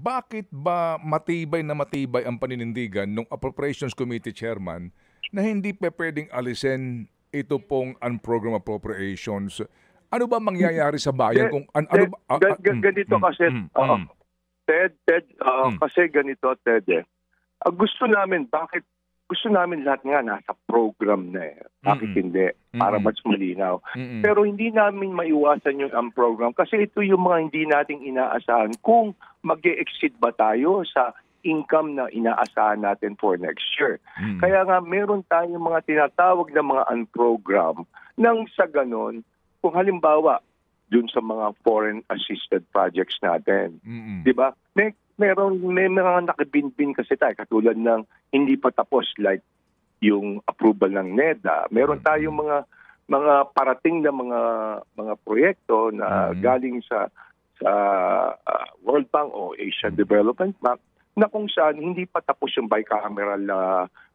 bakit ba matibay na matibay ang paninindigan ng Appropriations Committee Chairman na hindi pa pwedeng alisin ito pong unprogrammed appropriations? Ano ba mangyayari sa bayan kung ganito kasi Ted, kasi ganito Ted, gusto namin lahat nga nasa program na Bakit hindi? Para mas malinaw. Pero hindi namin maiwasan yung program kasi ito yung mga hindi nating inaasahan kung mag-e-exceed ba tayo sa income na inaasahan natin for next year. Kaya nga meron tayong mga tinatawag na mga unprogram nang sa ganon, kung halimbawa dun sa mga foreign assisted projects natin. 'Di ba? May mga nakabinbin kasi tayo katulad ng hindi pa tapos like yung approval ng NEDA. Meron tayong mga parating na mga proyekto na galing sa World Bank o Asian Development Bank na kung saan hindi pa tapos yung bicameral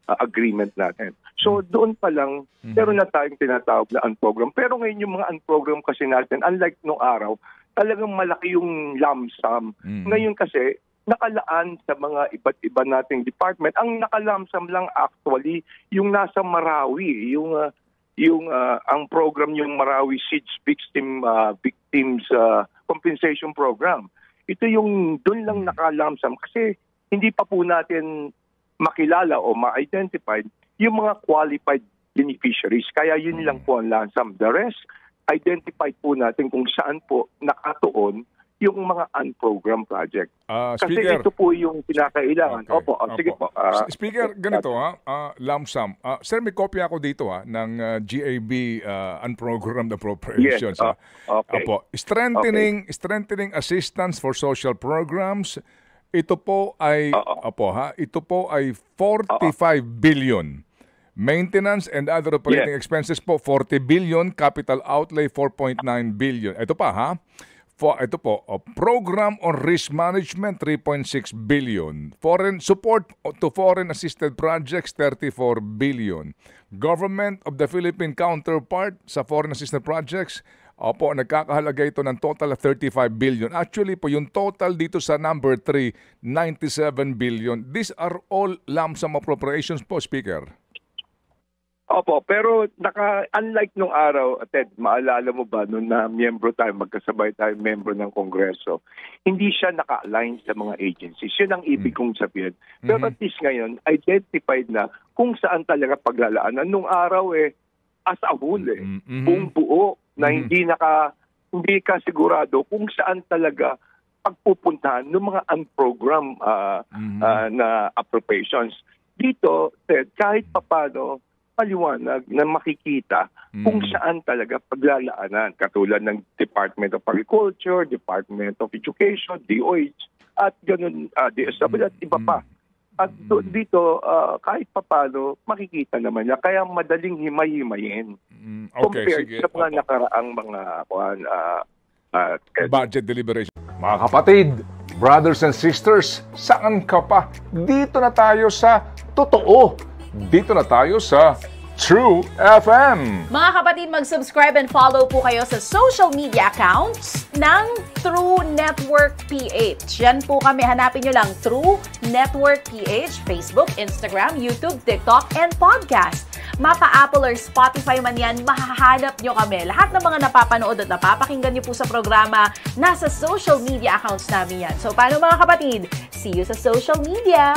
agreement natin. So doon pa lang, meron na tayong tinatawag na unprogram. Pero ngayon yung mga unprogram kasi natin, unlike nung araw, talagang malaki yung lump sum. Ngayon kasi, nakalaan sa mga iba't iba nating department. Ang naka-lump sum lang actually, yung nasa Marawi, ang program yung Marawi Siege Victims Compensation Program. Ito yung doon lang naka-lump sum kasi hindi pa po natin makilala o ma-identify yung mga qualified beneficiaries. Kaya yun lang po ang lump sum. The rest, identify po natin kung saan po nakatuon yung mga unprogrammed project. Kasi Speaker, ito po yung pinakailangan. Okay. Opo, sige po. Speaker, ganito lump sum. Sir, may kopya ako dito ng GAB unprogrammed appropriations. Yes, okay. Opo. Strengthening assistance for social programs. Ito po ay ito po ay 45 billion. Maintenance and other operating expenses po 40 billion, capital outlay 4.9 billion. Ito pa ito po, program on risk management 3.6 billion. Foreign support to foreign assisted projects 34 billion. Government of the Philippine counterpart sa foreign assisted projects, nagkakahalaga ito ng total of 35 billion. Actually po, yung total dito sa number 3, 97 billion. These are all lump sum appropriations po, Speaker. Opo, pero unlike nung araw, Ted, maalala mo ba nung na miyembro tayo, magkasabay tayo miyembro ng Kongreso, hindi siya naka-align sa mga agencies. Yun ang ibig kong sabihin. Pero at least ngayon, identified na kung saan talaga paglalaanan. Nung araw as a whole buong buo na hindi ka sigurado kung saan talaga pagpupuntahan ng mga unprogrammed na appropriations. Dito, Ted, kahit papano, paliwanag na makikita kung saan talaga paglalaanan. Katulad ng Department of Agriculture, Department of Education, DOH, at ganun, DSW at iba pa. At dito, kahit papano, makikita naman niya. Kaya madaling himay-himayin. Compared sa mga nakaraang mga budget deliberation. Mga kapatid, brothers and sisters, saan ka pa? Dito na tayo sa totoo. Dito na tayo sa True FM. Mga kapatid, mag-subscribe and follow po kayo sa social media accounts ng True Network PH. Yan po kami. Hanapin nyo lang True Network PH, Facebook, Instagram, YouTube, TikTok, and podcast. Mapa Apple or Spotify man yan, mahahanap nyo kami. Lahat ng mga napapanood at napapakinggan nyo po sa programa, nasa social media accounts namin yan. So, paano mga kapatid? See you sa social media!